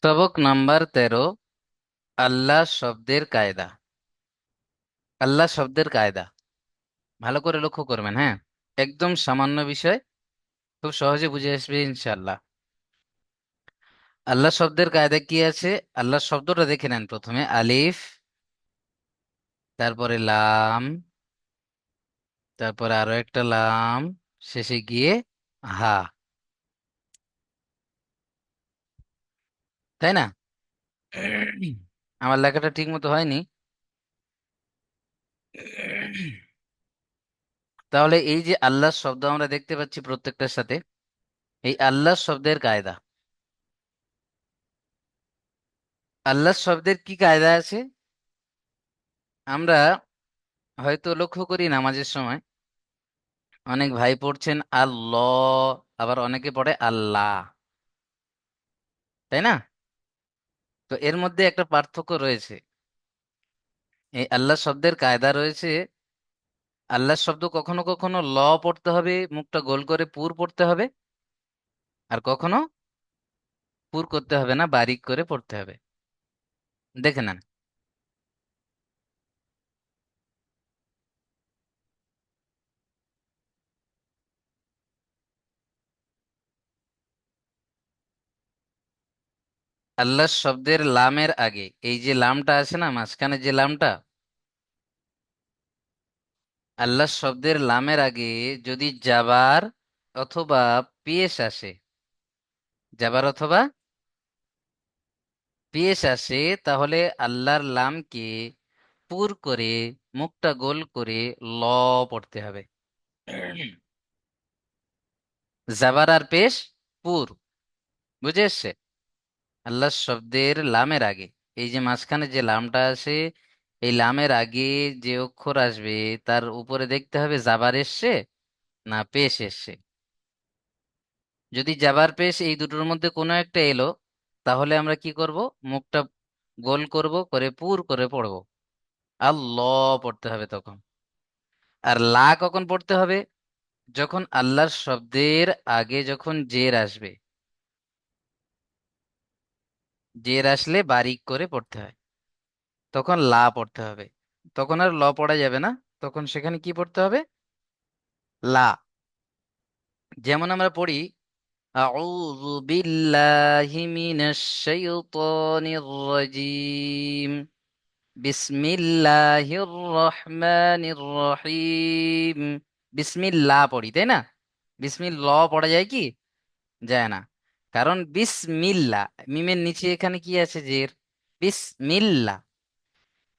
সবক নাম্বার 13। আল্লাহ শব্দের কায়দা। আল্লাহ শব্দের কায়দা ভালো করে লক্ষ্য করবেন, হ্যাঁ। একদম সামান্য বিষয়, খুব সহজে বুঝে আসবে ইনশাআল্লাহ। আল্লাহ শব্দের কায়দা কি আছে? আল্লাহ শব্দটা দেখে নেন। প্রথমে আলিফ, তারপরে লাম, তারপরে আরো একটা লাম, শেষে গিয়ে হা। তাই না? আমার লেখাটা ঠিক মতো হয়নি। তাহলে এই যে আল্লাহ শব্দ আমরা দেখতে পাচ্ছি প্রত্যেকটার সাথে, এই আল্লাহ শব্দের কায়দা। আল্লাহ শব্দের কি কায়দা আছে? আমরা হয়তো লক্ষ্য করি নামাজের সময় অনেক ভাই পড়ছেন আল্লাহ, আবার অনেকে পড়ে আল্লাহ। তাই না? তো এর মধ্যে একটা পার্থক্য রয়েছে। এই আল্লাহ শব্দের কায়দা রয়েছে। আল্লাহ শব্দ কখনো কখনো ল পড়তে হবে, মুখটা গোল করে পুর পড়তে হবে, আর কখনো পুর করতে হবে না, বারিক করে পড়তে হবে। দেখে নেন। আল্লাহ শব্দের লামের আগে এই যে লামটা আছে না, মাঝখানে যে লামটা, আল্লাহ শব্দের লামের আগে যদি জাবার অথবা পেশ আসে, জাবার অথবা পেশ আসে, তাহলে আল্লাহর লামকে পুর করে, মুখটা গোল করে ল পড়তে হবে। জাবার আর পেশ, পুর। বুঝে এসছে? আল্লাহ শব্দের লামের আগে এই যে মাঝখানে যে লামটা আছে, এই লামের আগে যে অক্ষর আসবে তার উপরে দেখতে হবে জাবার এসছে না পেশ এসছে। যদি জাবার পেশ এই দুটোর মধ্যে কোনো একটা এলো, তাহলে আমরা কি করব? মুখটা গোল করব, করে পুর করে পড়ব। আল্লাহ পড়তে হবে তখন। আর লা কখন পড়তে হবে? যখন আল্লাহর শব্দের আগে যখন জের আসবে, জের আসলে বারিক করে পড়তে হয়, তখন লা পড়তে হবে। তখন আর ল পড়া যাবে না, তখন সেখানে কি পড়তে হবে? লা। যেমন আমরা পড়ি আউযু বিল্লাহি মিনাশ শাইতানির রাজিম, বিসমিল্লাহির রহমানির রহিম। বিসমিল্লাহ পড়ি, তাই না? বিসমিল্লাহ পড়া যায় কি? যায় না। কারণ বিসমিল্লাহ, মিমের নিচে এখানে কি আছে? জের। বিসমিল্লাহ।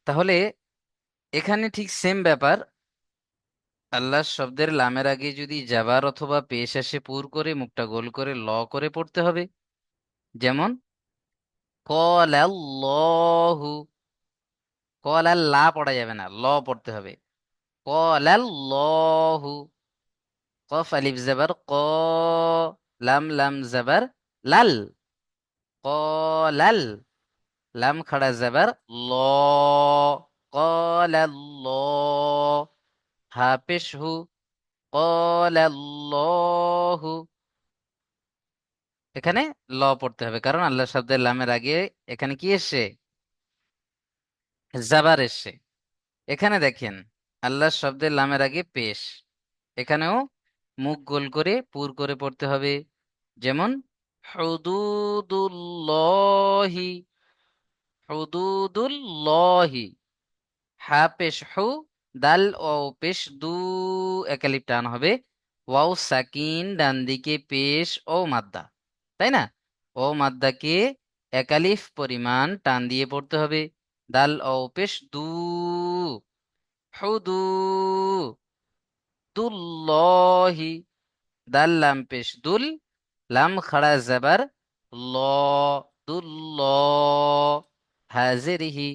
তাহলে এখানে ঠিক সেম ব্যাপার। আল্লাহ শব্দের লামের আগে যদি জাবার অথবা পেশ আসে, পুর করে মুখটা গোল করে ল করে পড়তে হবে। যেমন ক্বালাল্লাহু, ক্বালাল্লাহ পড়া যাবে না, ল পড়তে হবে। ক্বালাল্লাহু। কফ আলিফ জাবার ক, লাম লাম জাবার লাল, ক্বালাল। লাম খাড়া জাবার ল, ক্বালাল্লাহ। হা পেশ হু, ক্বালাল্লাহু। এখানে ল পড়তে হবে, কারণ আল্লাহ শব্দের লামের আগে এখানে কি এসছে? জাবার এসছে। এখানে দেখেন, আল্লাহ শব্দের লামের আগে পেশ, এখানেও মুখ গোল করে পুর করে পড়তে হবে। যেমন হুদুদুল্লাহি, হুদুদুল্লাহি। হা পেশ হু, দাল ও পেশ দু, একালিপ টান হবে। ওয়াও সাকিন, ডান দিকে পেশ ও মাদ্দা। তাই না? ও মাদ্দাকে একালিফ পরিমাণ টান দিয়ে পড়তে হবে। দাল ও পেশ দু, হুদু দুল্লাহি। দাল লাম পেশ দুল, লাম খাড়া জাবার ল, দুল্ল। হাজিরিহি,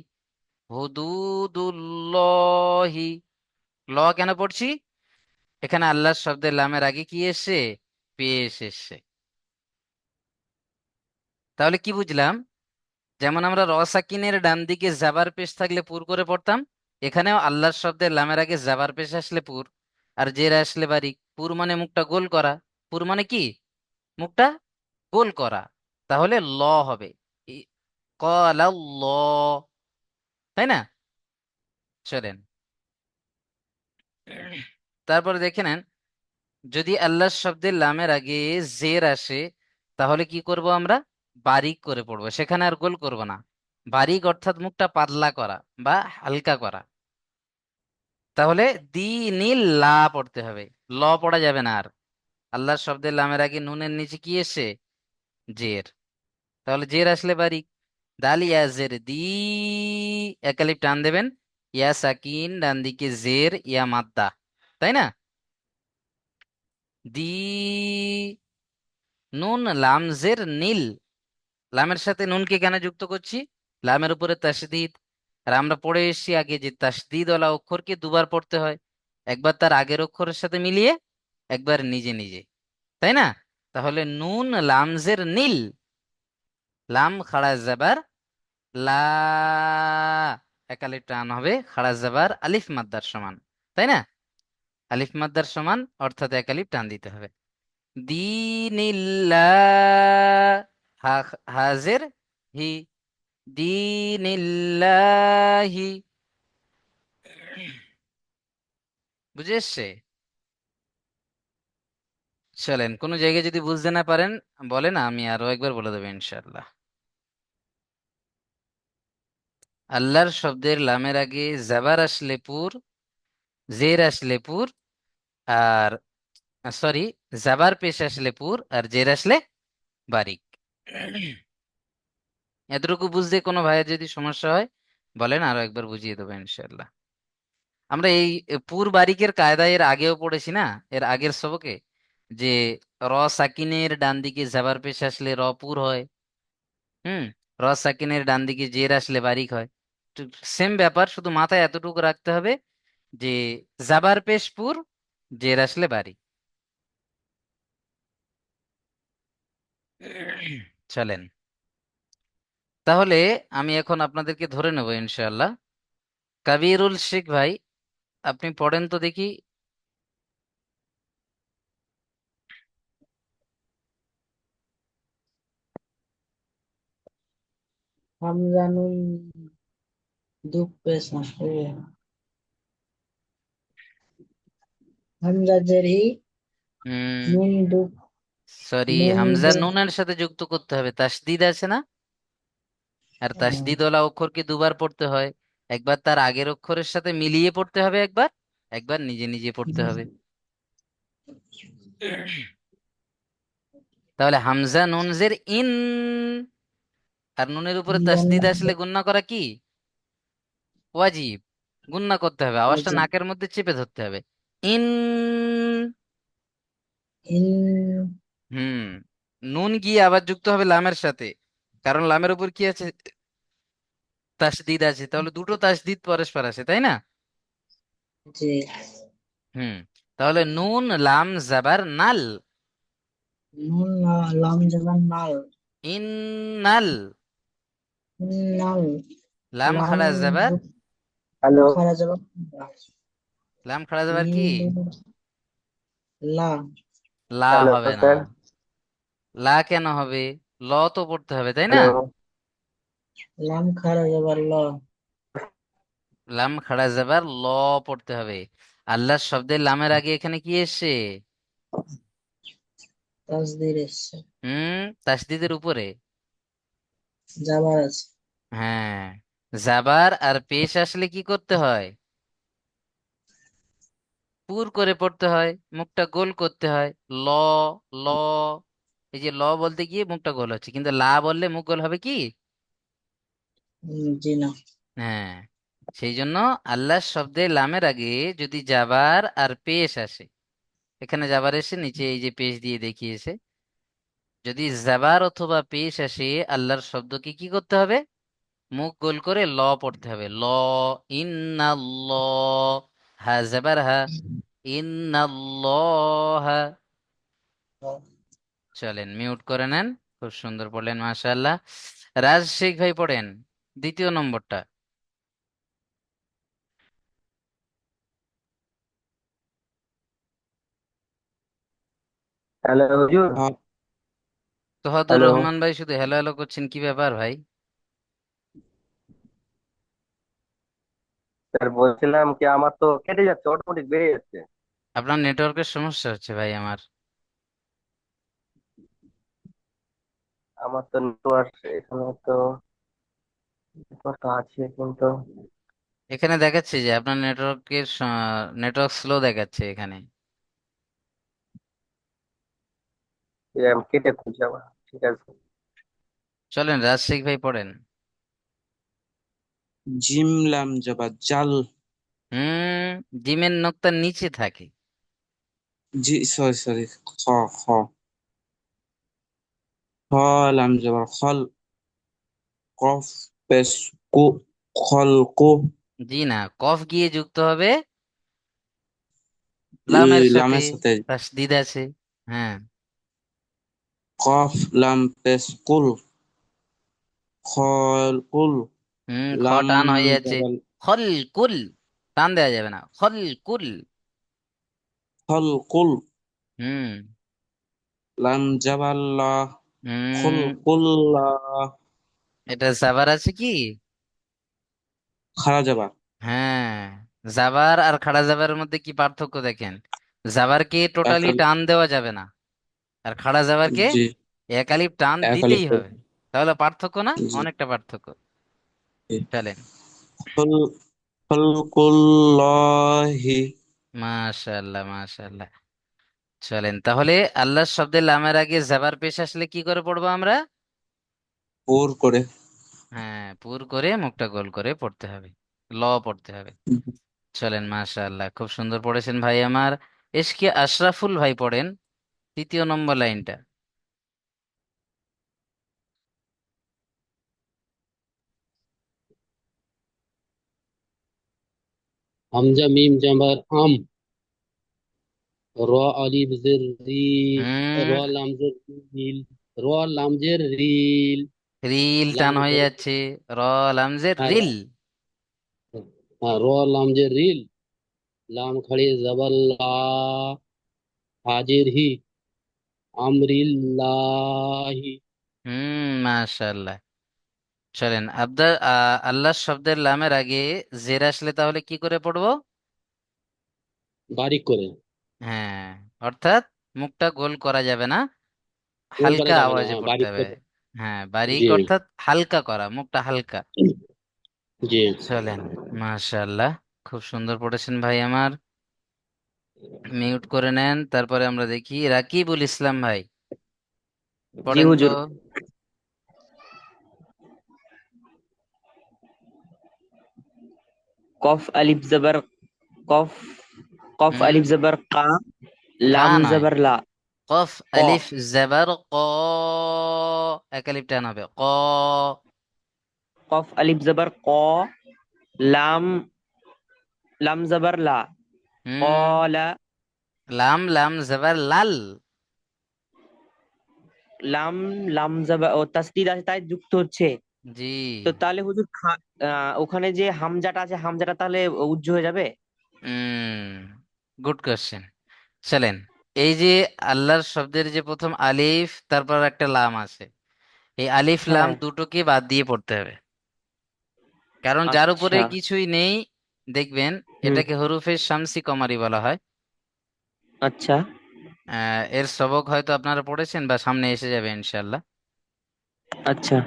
হুদুদুল্লাহি। ল কেন পড়ছি? এখানে আল্লাহ শব্দের লামের আগে কি এসছে? পেশ এসছে। তাহলে কি বুঝলাম? যেমন আমরা রসাকিনের ডান দিকে জাবার পেশ থাকলে পুর করে পড়তাম, এখানেও আল্লাহর শব্দের লামের আগে জাবার পেশ আসলে পুর, আর জের আসলে বারিক। পুর মানে মুখটা গোল করা। পুর মানে কি? মুখটা গোল করা। তাহলে ল হবে। ক্বালাল্লাহ, তাই না? চলেন, তারপরে দেখে নেন, যদি আল্লাহ শব্দের লামের আগে জের আসে, তাহলে কি করব আমরা? বারিক করে পড়বো, সেখানে আর গোল করব না। বারিক অর্থাৎ মুখটা পাতলা করা বা হালকা করা। তাহলে দিনিল লা পড়তে হবে, ল পড়া যাবে না আর। আল্লাহ শব্দের লামের আগে নুনের নিচে কি এসে? জের। তাহলে জের আসলে বারিক। দাল ইয়া জের দি, একালিপ টান দেবেন। ইয়া সাকিন ডান দিকে জের, ইয়া মাদ্দা, তাই না? দি, নুন লাম জের নীল। লামের সাথে নুনকে কেন যুক্ত করছি? লামের উপরে তাসদিদ। আর আমরা পড়ে এসেছি আগে যে তাসদিদ ওয়ালা অক্ষরকে দুবার পড়তে হয়, একবার তার আগের অক্ষরের সাথে মিলিয়ে, একবার নিজে নিজে, তাই না? তাহলে নুন লামজের নীল, লাম খাড়া জাবার লা, একালিপ টান হবে, খাড়া জাবার আলিফ মাদ্দার সমান, তাই না? আলিফ মাদ্দার সমান অর্থাৎ একালিপ টান দিতে হবে। দিনিল্লাহ, হা, হাজের হি, দিনিল্লাহি। বুঝে এসছে? চলেন, কোনো জায়গায় যদি বুঝতে না পারেন বলেন, আমি আরো একবার বলে দেবো ইনশাল্লাহ। আল্লাহর শব্দের লামের আগে জাবার আসলে পুর, জের আসলে পুর, আর সরি, জাবার পেশ আসলে পুর আর জের আসলে বারিক। এতটুকু বুঝতে কোনো ভাইয়ের যদি সমস্যা হয় বলেন, আরো একবার বুঝিয়ে দেবো ইনশাল্লাহ। আমরা এই পুর বারিকের কায়দা এর আগেও পড়েছি না, এর আগের সবকে, যে র সাকিনের ডান দিকে জাবার পেশ আসলে র পুর হয়। হুম। র সাকিনের ডান দিকে জের আসলে বারিক হয়। সেম ব্যাপার, শুধু মাথায় এতটুকু রাখতে হবে যে জাবার পেশ পুর, জের আসলে বারিক। চলেন, তাহলে আমি এখন আপনাদেরকে ধরে নেব ইনশাআল্লাহ। কাবিরুল শেখ ভাই, আপনি পড়েন তো দেখি। হামজা নুন দুঃখ পেশ না হামজা জেরহি হুম। নুন দুঃখ সরি, নুন হামজা জের নুনের সাথে যুক্ত করতে হবে, তাসদিদ আছে না? আর তাসদিদ ওয়ালা অক্ষরকে দুবার পড়তে হয়, একবার তার আগের অক্ষরের সাথে মিলিয়ে পড়তে হবে, একবার একবার নিজে নিজে পড়তে হবে। তাহলে হামজা নুন জের ইন, আর নুনের উপরে হামজা তাসদিদ নুন আসলে গুন্না করা কি? ওয়াজিব। গুন্না করতে হবে, আওয়াজটা ওয়াজিব নাকের মধ্যে চেপে ধরতে হবে। ইন। ইন হুম। নুন গিয়ে আবার যুক্ত হবে লামের সাথে, কারণ লামের উপর কি আছে? তাসদিদ আছে, তাহলে দুটো তাসদিদ পরস্পর আছে, তাই না? জি হুম। তাহলে নুন লাম জাবার নাল, নুন লাম জবান নাল ইন্নাল। নাল লাম লাম খাড়া জাবার, দুঃখ হ্যালো। খারা জবান লাম খাড়া জাবার কি? মিম লা লা হ্যালো হবে না। স্যার। লা কেন হবে? ল তো পড়তে হবে, তাই না? হ্যালো। লাম খারা জবান ল লাম খাড়া জাবার ল পড়তে হবে। আল্লাহর শব্দের লামের আগে এখানে কি এসছে? তাসদির এসছে তাসদিদের উপরে। জাবার আছে হ্যাঁ। জাবার আর পেশ আসলে কি করতে হয়? পুর করে পড়তে হয়, মুখটা গোল করতে হয়। ল, ল, এই যে ল বলতে গিয়ে মুখটা গোল হচ্ছে, কিন্তু লা বললে মুখ গোল হবে কি? জি না হ্যাঁ। সেই জন্য আল্লাহ শব্দে লামের আগে যদি জাবার আর পেশ আসে, এখানে জাবার এসে নিচে এই যে পেশ দিয়ে দেখিয়েছে, যদি জাবার অথবা পেশ আসে, আল্লাহর শব্দকে কি করতে হবে? মুখ গোল করে ল পড়তে হবে, ল। ইন্নাল্লাহ, হা জাবার হা, ইন্নাল্লাহ। চলেন মিউট করে নেন। খুব সুন্দর পড়লেন, মাশাআল্লাহ। রাজ শেখ ভাই পড়েন দ্বিতীয় নম্বরটা। হ্যালো হুজুর। তোহাদুর হ্যালো। রহমান ভাই শুধু হ্যালো হ্যালো করছেন, কি ব্যাপার ভাই? স্যার বলছিলাম কি, আমার তো কেটে যাচ্ছে, অটোমেটিক বেরিয়ে যাচ্ছে। আপনার নেটওয়ার্কের সমস্যা হচ্ছে ভাই আমার। আমার তো নেটওয়ার্ক এখানে তো নেটওয়ার্ক আছে কিন্তু। এখানে দেখাচ্ছে যে আপনার নেটওয়ার্ক স্লো দেখাচ্ছে এখানে। এই আমি কেটে খুঁজে আবার। ঠিক আছে। চলেন রাজশাহী ভাই পড়েন। জিম লাম জবা জাল। হুম, ডিমের নখটা নিচে থাকে। জি সরি সরি। খ খ খ লাম জবর খল। কফ পেশ কু খল কু। জি না, কফ গিয়ে যুক্ত হবে লামের সাথে। লামের সাথে। তাসদিদ আছে। হ্যাঁ। কফ লাম পেশ কুল। খল কুল। খ লাম টান হয়ে যাচ্ছে। জবর খল কুল, টান দেওয়া যাবে না, খল কুল। খল কুল। হুম। লাম জবর লা। খল হুম, কুল লা। এটা জাবার আছে কি? খারা জবা। হ্যাঁ, জাবার আর খাড়া জাবারের মধ্যে কি পার্থক্য দেখেন। জাবারকে টোটালি একাল। টান দেওয়া যাবে না, আর খাড়া জাবারকে জি। একালিপ টান দিতেই একালিপ্ত। হবে। তাহলে পার্থক্য না, জি। অনেকটা পার্থক্য। জি। চলেন। খল খলকুল্লাহি। মাশাআল্লাহ মাশাআল্লাহ। চলেন তাহলে, আল্লাহ শব্দের লামের আগে জাবার পেশ আসলে কি করে পড়বো আমরা? পুর করে। হ্যাঁ, পুর করে মুখটা গোল করে পড়তে হবে, ল পড়তে হবে। চলেন, মাশাআল্লাহ, খুব সুন্দর পড়েছেন ভাই আমার। এসকে আশরাফুল ভাই পড়েন 3 নম্বর লাইনটা। হামজা মিম জাবার আম, র আলিফ জের রি, র হুম, লাম জের রিল, র লাম জের রিল, রিল লাম টান হয়ে খড়ি। যাচ্ছে। র লামজের হ্যাঁ, রিল। হ্যাঁ, র লাম জের রিল, লাম খড়ি জবর লা, হাজির হি, আমরিল্লাহি। মাশাআল্লাহ। চলেন আল্লাহ শব্দের লামের আগে জের আসলে তাহলে কি করে পড়বো? বারিক করে। হ্যাঁ, অর্থাৎ মুখটা গোল করা যাবে না, গোল করা হালকা যাবে না, আওয়াজে হ্যাঁ পড়তে বারিক হবে। করে। হ্যাঁ, বারিক জি। অর্থাৎ হালকা করা, মুখটা হালকা। জি। চলেন, মাশাআল্লাহ, খুব সুন্দর পড়েছেন ভাই আমার। মিউট করে নেন, তারপরে আমরা দেখি রাকিবুল ইসলাম ভাই জি পড়েন তো। হুজুর। কফ আলিফ জবর কফ, কফ হুম, আলিফ জবর কা, কা লাম নয়, জবর লা। কফ ক, আলিফ জবর ক, একালিপ টান হবে ক। কফ আলিফ জবর ক, লাম, লাম জবর লা। হুম, কলা, লাম লাম জবর লাল। লাম, লাম জবর ও তাসদিদ আছে তাই যুক্ত হচ্ছে। জি। তো তাহলে হুজুর ওখানে যে হামজাটা আছে হামজাটা তাহলে উজ্জ হয়ে যাবে। Good question. চলেন, এই যে আল্লাহর শব্দের যে প্রথম আলিফ তারপর একটা লাম আছে, এই আলিফ লাম হ্যাঁ। দুটোকে বাদ দিয়ে পড়তে হবে, কারণ যার উপরে আচ্ছা। কিছুই নেই, দেখবেন হুম। এটাকে হরুফে শামসি কমারি বলা হয়। আচ্ছা। এর সবক হয়তো আপনারা পড়েছেন বা সামনে এসে যাবে ইনশাল্লাহ। আচ্ছা,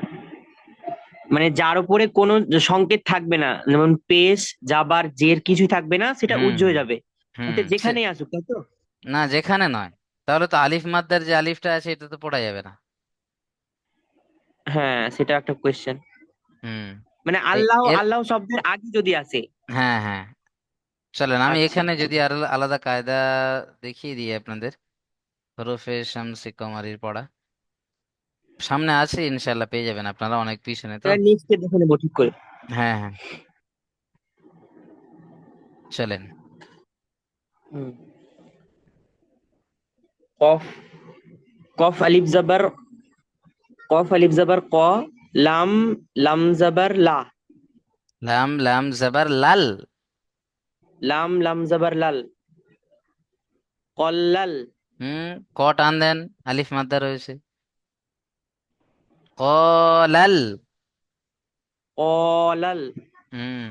মানে যার উপরে কোনো সংকেত থাকবে না, যেমন পেশ, জাবার, জের কিছুই থাকবে না, সেটা হুম উজ্জ হয়ে যাবে। হুম। এটা যেখানেই আসুক, তাই তো? না, যেখানে নয়, তাহলে তো আলিফ মাদ্দার যে আলিফটা আছে এটা তো পড়া যাবে না। হ্যাঁ, সেটা একটা কোয়েশ্চেন। হুম। মানে এই আল্লাহ, এর আল্লাহ শব্দের আগে যদি আসে। হ্যাঁ হ্যাঁ, চলেন আমি আচ্ছা। এখানে যদি আর আলাদা কায়দা দেখিয়ে দিই আপনাদের। হরফে শামসি কমারির পড়া সামনে আছে, ইনশাল্লাহ পেয়ে যাবেন, আপনারা অনেক পিছনে তো। এটা নেক্সট দেখে নেবো ঠিক করে। হ্যাঁ হ্যাঁ, চলেন। হুম। কফ, কফ আলিফ জবর, কফ আলিফ জবর ক, লাম, লাম জবর লা। লাম লাম জবর লাল। লাম, লাম জবর লাল। কল্লাল, হুম, ক টান দেন, আলিফ মাদ্দা রয়েছে। কলাল। কলাল। হুম,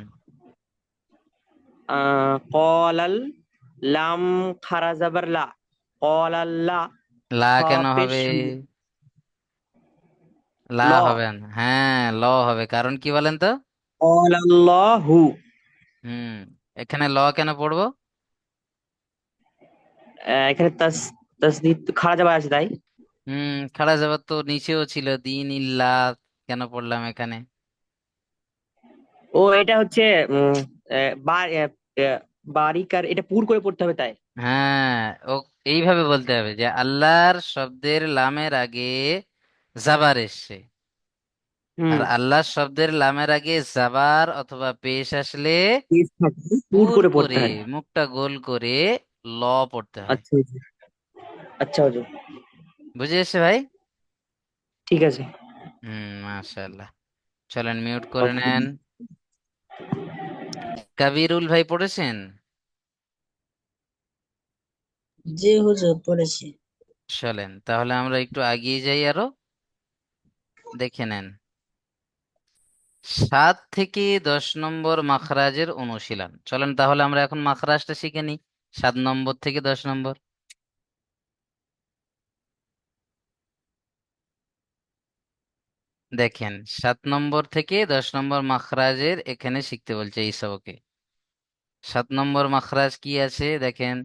কলাল, লাম খারা জাবার লা, কলাল্লা, লা খ কেন পেশ হবে? শু, লা ল, হবে না, হ্যাঁ ল হবে, কারণ কি বলেন তো? কলাল্লাহু। হুম, এখানে ল কেন পড়বো? এখানে তাসদিদ খারা জাবার আছে তাই। খাড়া জবর তো নিচেও ছিল, দিন ইল্লা, কেন পড়লাম এখানে? ও এটা হচ্ছে উম বারিকার, এটা পুর করে পড়তে হবে তাই। হ্যাঁ, ও এইভাবে বলতে হবে যে আল্লাহর শব্দের লামের আগে জাবার এসছে, হুম। আর আল্লাহর শব্দের লামের আগে জাবার অথবা পেশ আসলে পেশ থাকে, পুর পুর করে পড়তে করে হয়। মুখটা গোল করে ল পড়তে হয়। আচ্ছা হুজুর। আচ্ছা হুজুর। বুঝে এসছে ভাই? ঠিক আছে। মাশাআল্লাহ। চলেন মিউট করে নেন। কাবিরুল ভাই পড়েছেন? জি হুজুর পড়েছি। চলেন তাহলে আমরা একটু এগিয়ে যাই আরো, দেখে নেন। 7 থেকে 10 নম্বর মাখরাজের অনুশীলন, চলেন তাহলে আমরা এখন মাখরাজটা শিখে নিই, 7 নম্বর থেকে 10 নম্বর। দেখেন, 7 নম্বর থেকে 10 নম্বর মাখরাজের এখানে শিখতে বলছে এই সবকে। 7 নম্বর মাখরাজ কি আছে দেখেন।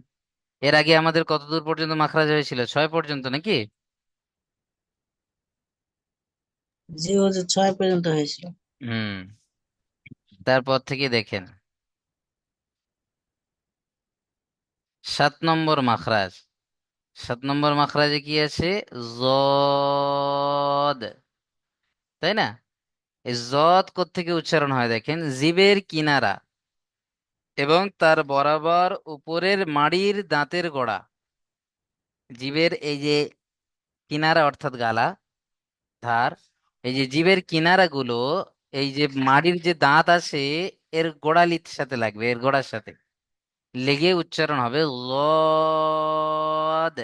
এর আগে আমাদের কত দূর পর্যন্ত মাখরাজ হয়েছিল? 6 পর্যন্ত নাকি? জি হুজুর 6 পর্যন্ত হয়েছিল। হুম, তারপর থেকে দেখেন 7 নম্বর মাখরাজ। 7 নম্বর মাখরাজে কি আছে? জদ, তাই না? এই জদ কোত্থেকে উচ্চারণ হয় দেখেন, জিবের কিনারা এবং তার বরাবর উপরের মাড়ির দাঁতের গোড়া। জিবের এই যে কিনারা অর্থাৎ গালা, ধার, এই যে জিবের কিনারা গুলো, এই যে মাড়ির যে দাঁত আছে এর গোড়ালির সাথে লাগবে, এর গোড়ার সাথে লেগে উচ্চারণ হবে লদ।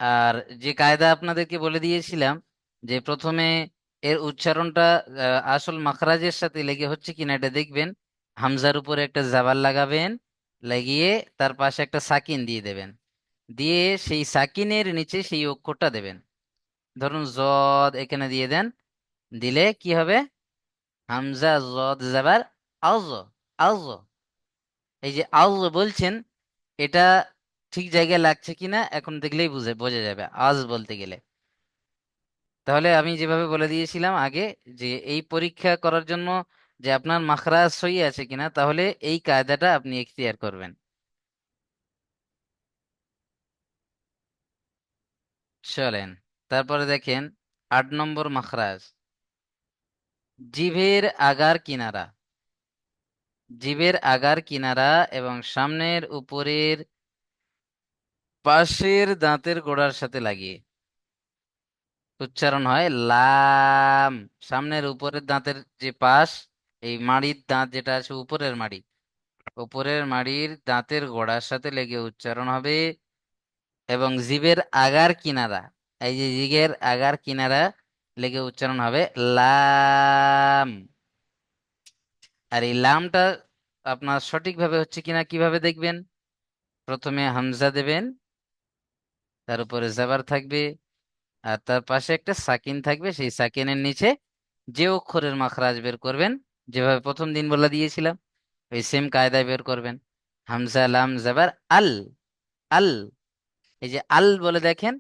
আর যে কায়দা আপনাদেরকে বলে দিয়েছিলাম যে প্রথমে এর উচ্চারণটা আসল মাখরাজের সাথে লেগে হচ্ছে কিনা এটা দেখবেন। হামজার উপরে একটা জাবাল লাগাবেন, লাগিয়ে তার পাশে একটা সাকিন দিয়ে দেবেন, দিয়ে সেই সাকিনের নিচে সেই অক্ষরটা দেবেন। ধরুন জদ এখানে দিয়ে দেন, দিলে কি হবে? হামজা জদ জাবার আউজ, আউজ। এই যে আউজ বলছেন, এটা ঠিক জায়গায় লাগছে কিনা এখন দেখলেই বোঝা যাবে আজ বলতে গেলে। তাহলে আমি যেভাবে বলে দিয়েছিলাম আগে, যে এই পরীক্ষা করার জন্য যে আপনার মাখরাজ সই আছে কিনা, তাহলে এই কায়দাটা আপনি এখতিয়ার করবেন। চলেন তারপরে দেখেন 8 নম্বর মাখরাজ, জিভের আগার কিনারা। জিভের আগার কিনারা এবং সামনের উপরের পাশের দাঁতের গোড়ার সাথে লাগিয়ে উচ্চারণ হয় লাম। সামনের উপরের দাঁতের যে পাশ, এই মাড়ির দাঁত যেটা আছে উপরের মাড়ি, উপরের মাড়ির দাঁতের গোড়ার সাথে লেগে উচ্চারণ হবে, এবং জিভের আগার কিনারা, এই যে জিভের আগার কিনারা লেগে উচ্চারণ হবে লাম। আর এই লামটা আপনার সঠিকভাবে হচ্ছে কিনা কিভাবে দেখবেন? প্রথমে হামজা দেবেন, তার উপরে জাবার থাকবে, আর তার পাশে একটা সাকিন থাকবে, সেই সাকিনের নিচে যে অক্ষরের মাখরাজ বের করবেন, যেভাবে প্রথম দিন বলে দিয়েছিলাম ওই সেম কায়দায় বের করবেন। হামজা লাম জাবার আল, আল। এই যে আল বলে দেখেন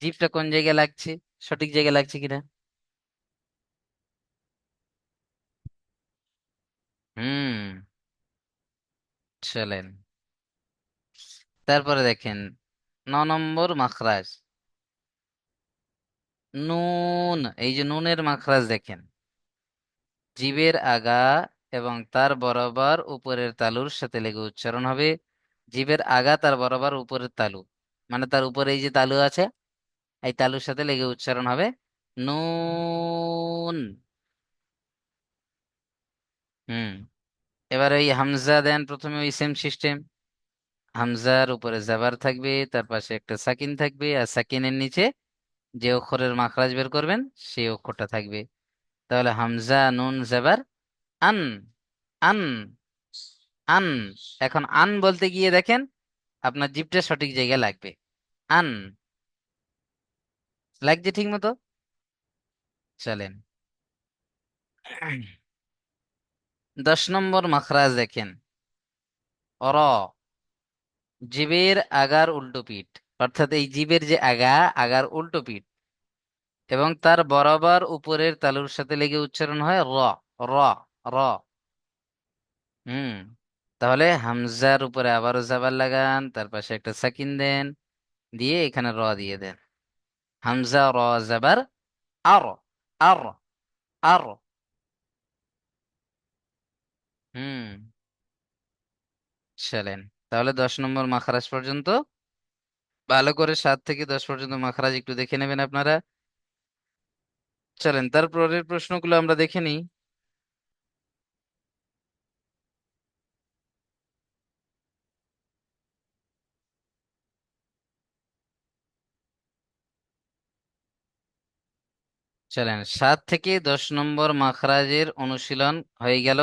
জিভটা কোন জায়গায় লাগছে, সঠিক জায়গায় লাগছে কিনা। হুম, চলেন তারপরে দেখেন 9 নম্বর মাখরাজ, নুন। এই যে নুনের মাখরাজ দেখেন, জিভের আগা এবং তার বরাবর উপরের তালুর সাথে লেগে উচ্চারণ হবে। জিভের আগা তার বরাবর উপরের তালু, মানে তার উপরে এই যে তালু আছে, এই তালুর সাথে লেগে উচ্চারণ হবে নুন। হুম, এবার ওই হামজা দেন প্রথমে ওই সেম সিস্টেম, হামজার উপরে জাবার থাকবে, তার পাশে একটা সাকিন থাকবে, আর সাকিনের নিচে যে অক্ষরের মাখরাজ বের করবেন সেই অক্ষরটা থাকবে। তাহলে হামজা নুন জাবার আন, আন, আন। এখন আন বলতে গিয়ে দেখেন আপনার জিভটা সঠিক জায়গায় লাগবে। আন লাগছে ঠিক মতো। চলেন 10 নম্বর মাখরাজ দেখেন, র। জিবের আগার উল্টো পিঠ, অর্থাৎ এই জিবের যে আগা, আগার উল্টো পিঠ এবং তার বরাবর উপরের তালুর সাথে লেগে উচ্চারণ হয় র, র, র। হুম। তাহলে হামজার উপরে আবারও জাবার লাগান, তার পাশে একটা সাকিন দেন, দিয়ে এখানে র দিয়ে দেন। হামজা র জাবার আর, আর, আর। হুম। চলেন তাহলে 10 নম্বর মাখরাজ পর্যন্ত ভালো করে 7 থেকে 10 পর্যন্ত মাখরাজ একটু দেখে নেবেন আপনারা। চলেন তারপরের প্রশ্নগুলো আমরা দেখে নিই। চলেন 7 থেকে 10 নম্বর মাখরাজের অনুশীলন হয়ে গেল।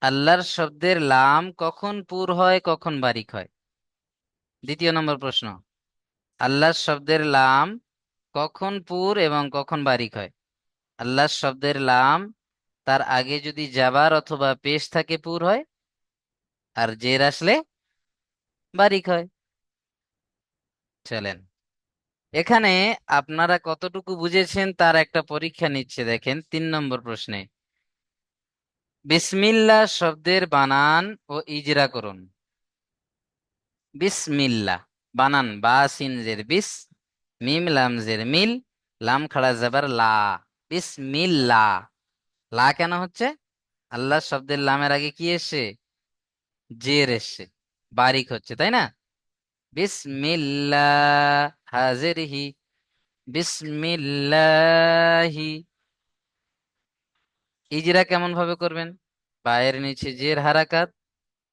আল্লাহর শব্দের লাম কখন পুর হয় কখন বারিক হয়? 2য় নম্বর প্রশ্ন, আল্লাহর শব্দের লাম কখন পুর এবং কখন বারিক হয়? আল্লাহর শব্দের লাম তার আগে যদি জাবার অথবা পেশ থাকে পুর হয়, আর জের আসলে বারিক হয়। চলেন এখানে আপনারা কতটুকু বুঝেছেন তার একটা পরীক্ষা নিচ্ছে, দেখেন 3 নম্বর প্রশ্নে। বিসমিল্লাহ শব্দের বানান ও ইজরা করুন। বিসমিল্লাহ বানান, বা সিন জের বিস, মিম লাম জের মিল, লাম খাড়া জাবার লা। বিসমিল্লাহ। লা কেন হচ্ছে? আল্লাহ শব্দের লামের আগে কি এসছে? জের এসছে, বারিক হচ্ছে, তাই না? বিসমিল্লাহ হাজিরহি, বিসমিল্লাহি। ইজরা কেমন ভাবে করবেন? পায়ের নিচে জের হারাকাত,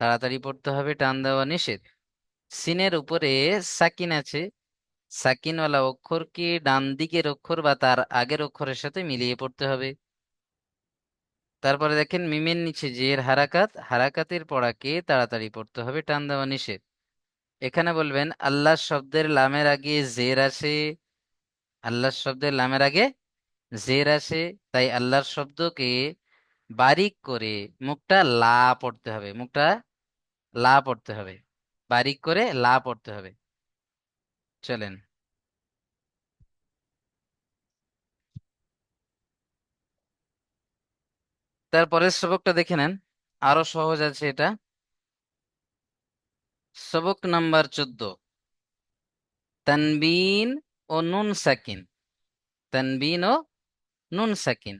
তাড়াতাড়ি পড়তে হবে, টান দেওয়া নিষেধ। সিনের উপরে সাকিন আছে, সাকিনওয়ালা অক্ষরকে ডান দিকের অক্ষর বা তার আগের অক্ষরের সাথে মিলিয়ে পড়তে হবে। তারপরে দেখেন মিমের নিচে জের হারাকাত, হারাকাতের পড়াকে তাড়াতাড়ি পড়তে হবে, টান দেওয়া নিষেধ। এখানে বলবেন আল্লাহ শব্দের লামের আগে জের আসে, আল্লাহ শব্দের লামের আগে জের আসে, তাই আল্লাহর শব্দকে বারিক করে মুখটা লা পড়তে হবে, মুখটা লা পড়তে হবে, বারিক করে লা পড়তে হবে। চলেন তারপরের সবকটা দেখে নেন, আরো সহজ আছে এটা। সবক নাম্বার 14, তানবিন ও নুন সাকিন। তানবিন ও নুন সাকিন।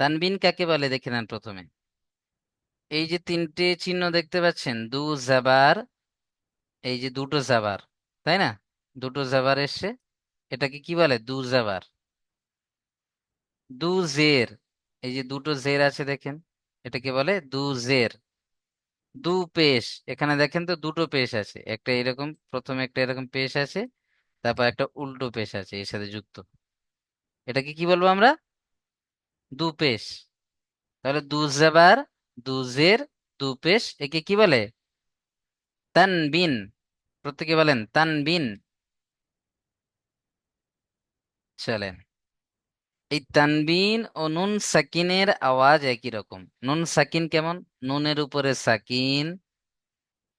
তানবিন কাকে বলে দেখে নেন প্রথমে। এই যে 3টে চিহ্ন দেখতে পাচ্ছেন, দু জাবার, এই যে দুটো জাবার, তাই না? দুটো জাবার এসছে, এটাকে কি বলে? দু জাবার। দু জের, এই যে দুটো জের আছে দেখেন, এটাকে বলে দু জের। দু পেশ, এখানে দেখেন তো দুটো পেশ আছে, একটা এরকম, প্রথমে একটা এরকম পেশ আছে, তারপর একটা উল্টো পেশ আছে এর সাথে যুক্ত, এটাকে কি বলবো আমরা? দু পেশ। তাহলে দু জাবার, দু জের, দু পেশ, একে কি বলে? তানবিন। প্রত্যেকে বলেন তানবিন। চলেন এই তানবিন ও নুন সাকিনের আওয়াজ একই রকম। নুন সাকিন কেমন? নুনের উপরে সাকিন,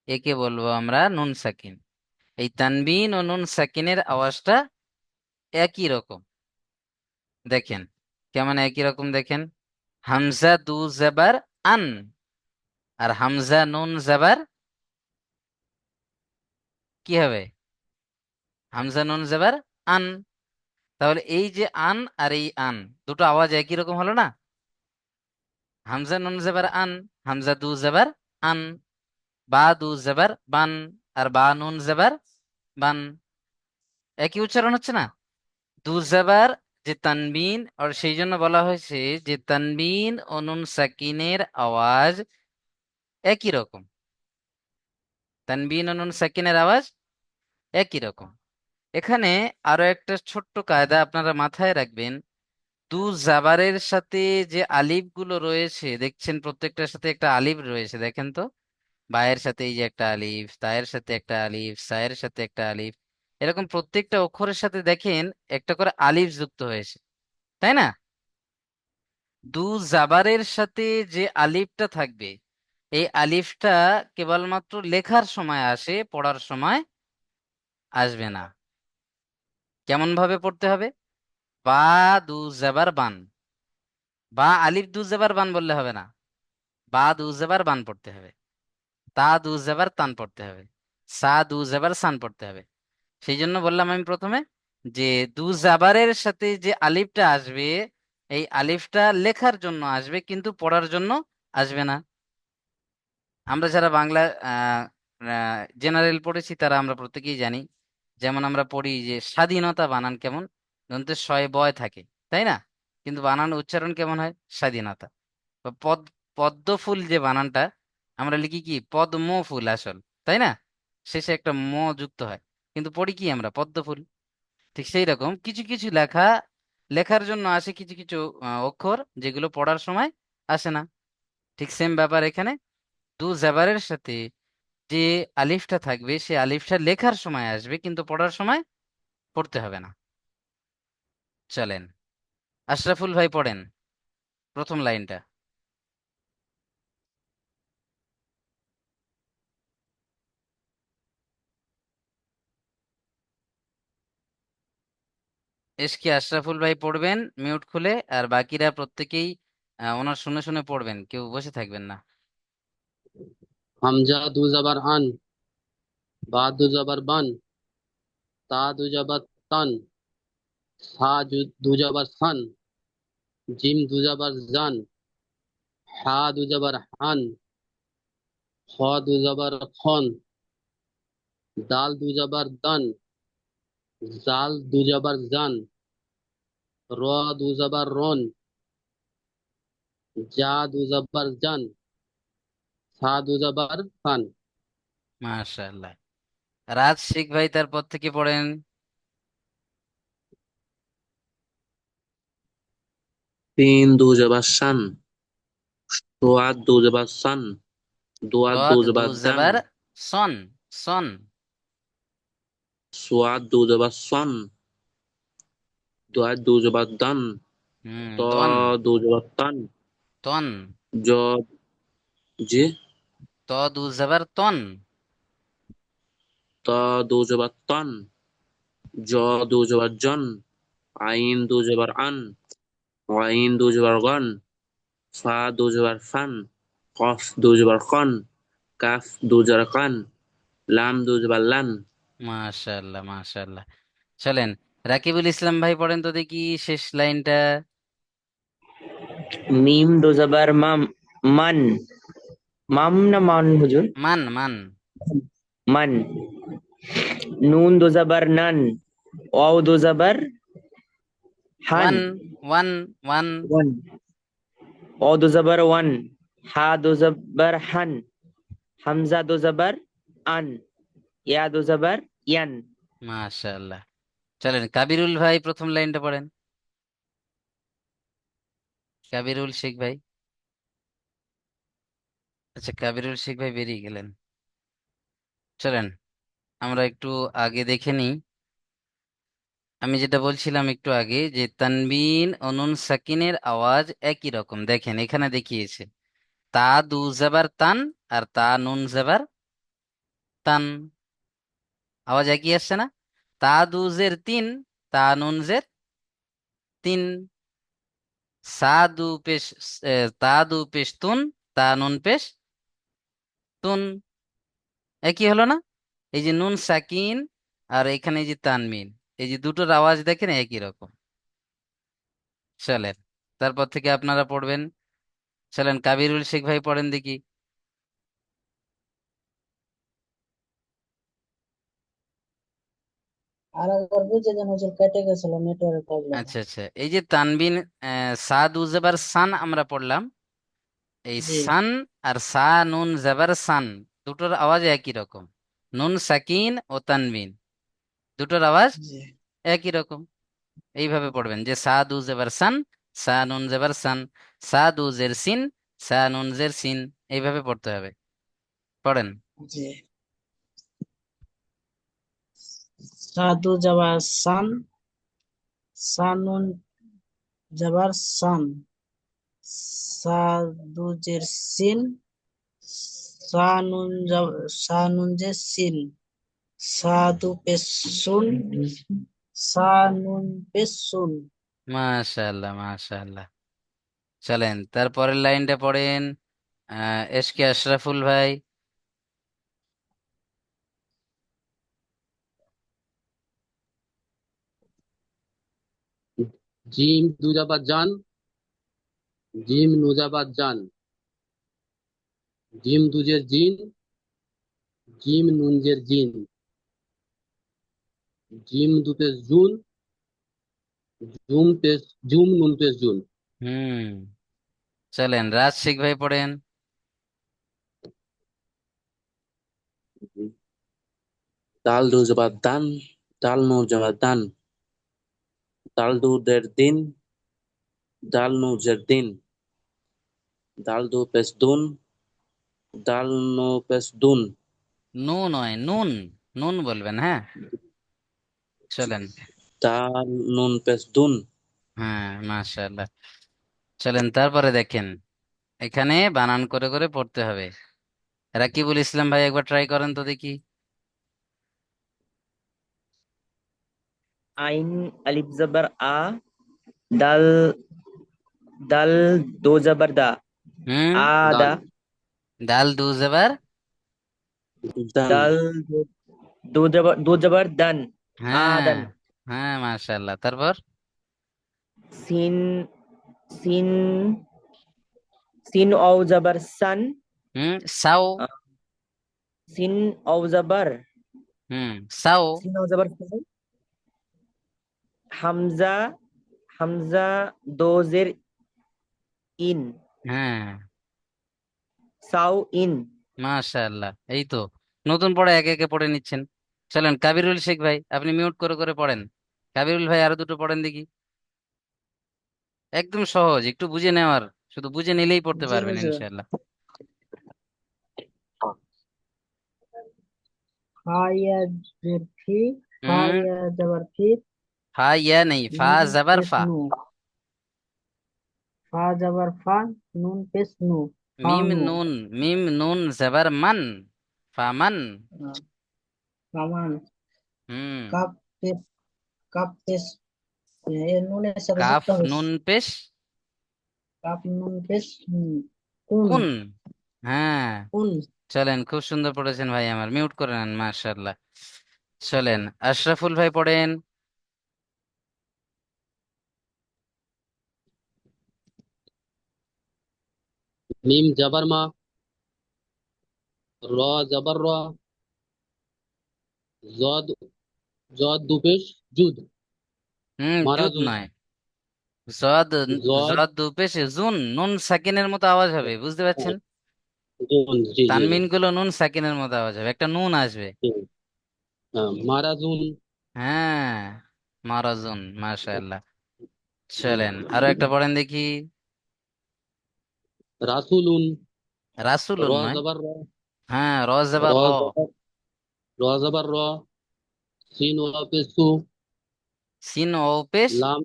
একে বলবো আমরা নুন সাকিন। এই তানবিন ও নুন সাকিনের আওয়াজটা একই রকম। দেখেন কেমন একই রকম, দেখেন হামজা দু জাবার আন, আর হামজা নুন জাবার কি হবে? হামজা নুন জাবার আন। তাহলে এই যে আন আর এই আন, দুটো আওয়াজ একই রকম হলো না? হামজা নুন জাবার আন, হামজা দু জাবার আন, বা দু জাবার বান, আর বা নুন জাবার বান, একই উচ্চারণ হচ্ছে না? দু জাবার যে তানবিন, আর সেই জন্য বলা হয়েছে যে তানবিন ও নুন সাকিনের আওয়াজ একই রকম। তানবিন ও নুন সাকিনের আওয়াজ একই রকম। এখানে আরো একটা ছোট্ট কায়দা আপনারা মাথায় রাখবেন। দু জাবারের সাথে যে আলিফ গুলো রয়েছে দেখছেন, প্রত্যেকটার সাথে একটা আলিফ রয়েছে, দেখেন তো। বায়ের সাথে এই যে একটা আলিফ, তায়ের সাথে একটা আলিফ, সায়ের সাথে একটা আলিফ, এরকম প্রত্যেকটা অক্ষরের সাথে দেখেন একটা করে আলিফ যুক্ত হয়েছে, তাই না? দু জাবারের সাথে যে আলিফটা থাকবে, এই আলিফটা কেবলমাত্র লেখার সময় আসে, পড়ার সময় আসবে না। কেমন ভাবে পড়তে হবে? বা দু জাবার বান, বা আলিফ দু জাবার বান বললে হবে না, বা দু জাবার বান পড়তে হবে, তা দু জাবার তান পড়তে হবে, সা দু জাবার সান পড়তে হবে। সেই জন্য বললাম আমি প্রথমে যে দু জাবারের সাথে যে আলিফটা আসবে, এই আলিফটা লেখার জন্য আসবে কিন্তু পড়ার জন্য আসবে না। আমরা যারা বাংলা জেনারেল পড়েছি তারা আমরা প্রত্যেকেই জানি, যেমন আমরা পড়ি যে স্বাধীনতা বানান কেমন, দন্তে শয় বয় থাকে, তাই না? কিন্তু বানান উচ্চারণ কেমন হয়? স্বাধীনতা। বা পদ্ম ফুল যে বানানটা আমরা লিখি কি পদ্ম ফুল আসল, তাই না? শেষে একটা ম যুক্ত হয়, কিন্তু পড়ি কি আমরা পদ্ম ফুল। ঠিক সেই রকম কিছু কিছু লেখা লেখার জন্য আসে, কিছু কিছু অক্ষর যেগুলো পড়ার সময় আসে না। ঠিক সেম ব্যাপার এখানে, দু জাবারের সাথে যে আলিফটা থাকবে সে আলিফটা লেখার সময় আসবে কিন্তু পড়ার সময় পড়তে হবে না। চলেন, আশরাফুল ভাই পড়েন প্রথম লাইনটা। এসকে আশরাফুল ভাই পড়বেন মিউট খুলে, আর বাকিরা প্রত্যেকেই ওনার শুনে শুনে পড়বেন, কেউ বসে থাকবেন না। হামজা দু জাবার আন, বা দু জাবার বান, তা দু জাবার তান, দু জাবার সান, জিম দু জাবার জান, হা দু জাবার হান, খ দু জাবার খন, দাল দু জাবার দান, জাল দু জাবার জান, র দু জাবার রন, জা দু জাবার জান, সা দু জাবার সান। মাশাআল্লাহ। রাজ শিখ ভাই তারপর থেকে পড়েন। তিন দু জবর শান, সোয়াদ দু জবর সান, দোয়াদ দু সদ দু জবর দান, জবর সন, সন। সোয়াদ দু জবর সন, দোয়াদ দু জবর দান, ত দন, দু জবর তান, তন। জ জি, ত দু জবর তন, ত দু জবর তান, জ দু জবর জন, আইন দু জবর আন, ওয়াইন দু জবর গন, ফা দু জবর ফান, কফ দু জবর খন, কাফ দু জবর কান, লাম দু জবর লান। মাশাআল্লাহ মাশাআল্লাহ। চলেন, রাকিবুল ইসলাম ভাই পড়েন তো দেখি শেষ লাইনটা। মিম দো জাবার মাম, মান, মাম না মান হুজুর? মান মান। মান। নুন দো জাবার নান, ওয়াও দো জাবার হান, ওয়ান, ওয়ান, ওয়ান। ওয়ান। অ দো জাবার ওয়ান, হা দো জাবার হান, হামজা দো জাবার আন, ইয়া দো জাবার ইয়ান। মাশাআল্লাহ। চলেন কাবিরুল ভাই প্রথম লাইনটা পড়েন। কাবিরুল শেখ ভাই। আচ্ছা, কাবিরুল শেখ ভাই বেরিয়ে গেলেন। চলেন আমরা একটু আগে দেখে নিই। আমি যেটা বলছিলাম একটু আগে যে তানবিন ও নুন সাকিনের আওয়াজ একই রকম, দেখেন এখানে দেখিয়েছে। তা দু জেবার তান, আর তা নুন জেবার তান, আওয়াজ একই আসছে না? তা দু জের তিন, তা নুন জের তিন। সা দু পেশ তা দু পেশ তুন, তা নুন পেশ তুন। একই হলো না? এই যে নুন সাকিন আর এখানে এই যে তানমিন, এই যে দুটোর আওয়াজ দেখেন একই রকম। চলেন তারপর থেকে আপনারা পড়বেন। চলেন কাবিরুল শেখ ভাই পড়েন দেখি। আর একবার বুঝে দেন হুজুর, কেটে গেছিল নেটওয়ার্ক প্রবলেম। আচ্ছা আচ্ছা, এই যে তানবিন সাদ উ জবর সান আমরা পড়লাম, এই জি। সান আর সা নুন জবর সান দুটোর আওয়াজ একই রকম। নুন সাকিন ও তানবিন দুটোর আওয়াজ জি একই রকম। এইভাবে পড়বেন যে সা দু জেবার সান, সা নুন জেবার সান, সা দু জের সিন, সা নুন জের সিন, এইভাবে পড়তে হবে। পড়েন। জি সাধু যাবার সান, সানুন যাবার সান, সাদুজের সিন, সানুনজের সিন, সাধু পেশুন, সানুন পেশুন। মাশাআল্লাহ মাশাআল্লাহ। চলেন তারপরের লাইনটা পড়েন। এস কে আশরাফুল ভাই। জিম দুজাবার জান, জিম নুজাবার জান, জিম দুজের জিন, জিম নুনজের জিন, জিম দুপেশ জুন, জুম পেশ জুম নুন পেশ জুন। হুম। চলেন রাজশিক ভাই পড়েন। দাল দু জবর দান, দাল নু জবর দান, দাল দু দের দিন, দাল নু জের দিন, দাল দু পেশ দুন, দাল নু পেশ দুন, নু নয় নুন, নুন বলবেন, হ্যাঁ। চলেন। দাল নুন পেশ দুন। হ্যাঁ মাশাআল্লাহ। চলেন তারপরে দেখেন, এখানে বানান করে করে পড়তে হবে। রাকিবুল ইসলাম ভাই একবার ট্রাই করেন তো দেখি। আইন আলিফ জবর আ, দাল দাল দো জবর দা, হুম। আদা, দাল দাল দু জেবার। দান দাল দো জবর দান, হ্যাঁ আদান। হ্যাঁ মাশাআল্লাহ। তারপর সিন সিন সিন অও জবর সান, সাও। আহ, সিন অও জবর হুম। সাও। সিন অও জবর সান, হামজা হামজা দো জের ইন, হ্যাঁ সাউ ইন। মাশাআল্লাহ। এই তো নতুন পড়ে একে একে পড়ে নিচ্ছেন। চলেন কাবিরুল শেখ ভাই, আপনি মিউট করে করে পড়েন। কাবিরুল ভাই আরো দুটো পড়েন দেখি। একদম সহজ, একটু বুঝে নেওয়ার, শুধু বুঝে নিলেই পড়তে জি পারবেন হুজুর। ইনশাআল্লাহ। হাইয়া জের ফি, হুম। হাইয়া যাবার ফি, ফা ইয়া নেই, ফা নুন জবর পেশ ফা। নু, ফা যাবার ফা, নুন পেশ নু, মিম ফানু। নুন, মিম নুন জবর মান, ফামান। কামান, হুম। কাপ পেশ, কাপ পেশ, নুনের সাথে কাফ যুক্ত হবে। নুন পেশ কাপ নুন পেশ কুন, কুন। হ্যাঁ। কুন। চলেন খুব সুন্দর পড়েছেন ভাই আমার, মিউট করে নেন, মাশাআল্লাহ। চলেন আশরাফুল ভাই পড়েন। মিম জাবার মা, র জাবার র, জদ জদ দুপেশ জুদ, জুদ মারাজুদ, নয়, জদ। জদ জদ দু পেশে জুন, নুন সাকিনের মতো আওয়াজ হবে, বুঝতে পারছেন? জুন। জি জি জি। তানমিন গুলো নুন সাকিনের মতো আওয়াজ হবে, একটা নুন আসবে। জি। হ্যাঁ, মারাজুন, হ্যাঁ মারাজুন, মাশাআল্লাহ। চলেন আরো একটা পড়েন দেখি। রাসুলুন, র রাসুলুন নয়। জাবার র, হ্যাঁ র র জবর র। জাবার র জাবার র, সিন ওয়াও পেশ সু, সিন ও পেশ। লাম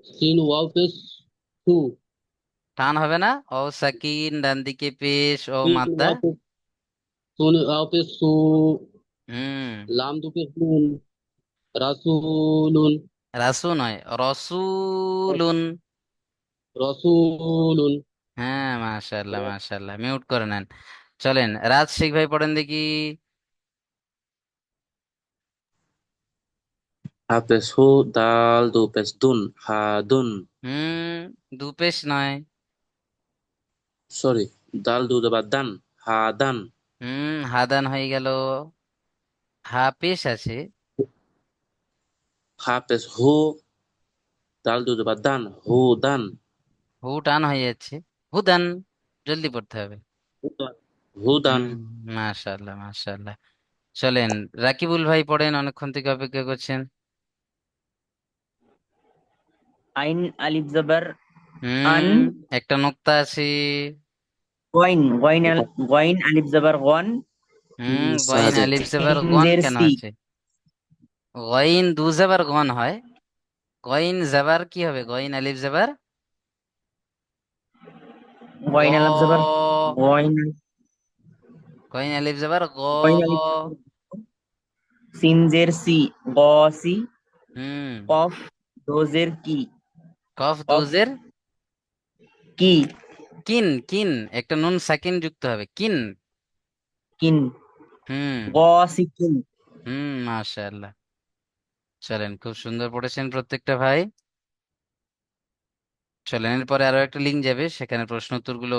সিন ওয়াও পেশ সু, টান হবে না, ও সাকিন ডান দিকে পেশ ও সিন মাদ্দা। ওয়াও পেশ সুন ওয়াও পেশ সু, হুম। লাম দু পেশ নুন, রাসুলুন, রাসু নয়, রসুলুন। রসুলুন। হ্যাঁ মাশাআল্লাহ মাশাআল্লাহ, মিউট করে নেন। চলেন রাজশিক ভাই পড়েন দেখি। হা পেশ হু, দাল দু পেশ দুন, হাদুন। দু পেশ নয়। সরি, দাল দু জবর দান, হাদান। হাদান হয়ে গেল। হা পেশ আছে। হা পেশ হু, দাল দু জবর দান, হুদান। হু টান হয়ে যাচ্ছে। হুদান, জলদি পড়তে হবে। হুদান। হুম, মাশাআল্লাহ মাশাআল্লাহ। চলেন, রাকিবুল ভাই পড়েন, অনেকক্ষণ থেকে অপেক্ষা করছেন। আইন আলিফ জবর আন, হুম, একটা নোক্তা আছে। গইন আলিফ জবর গন, গইন সাজেদ। আলিফ জবর সিন গন জের কেন সি, আছে? গইন দু জবর গন হয়। গইন জবর কি হবে? গইন আলিফ জবর গ। গইন আলিফ জবর গইন, গইন আলিফ জবর গ। গইন আলিফ জবর সিন জের সি, গসি, হুম, কফ দোজের কি, কফ কফ দোজের কি, কিন। কিন, একটা নুন সাকিন যুক্ত হবে, কিন। কিন, হুম গসি কিন। মাশাআল্লাহ। চলেন, খুব সুন্দর পড়েছেন প্রত্যেকটা ভাই। চলেন, এরপরে আরো একটা লিঙ্ক যাবে, সেখানে প্রশ্ন উত্তরগুলো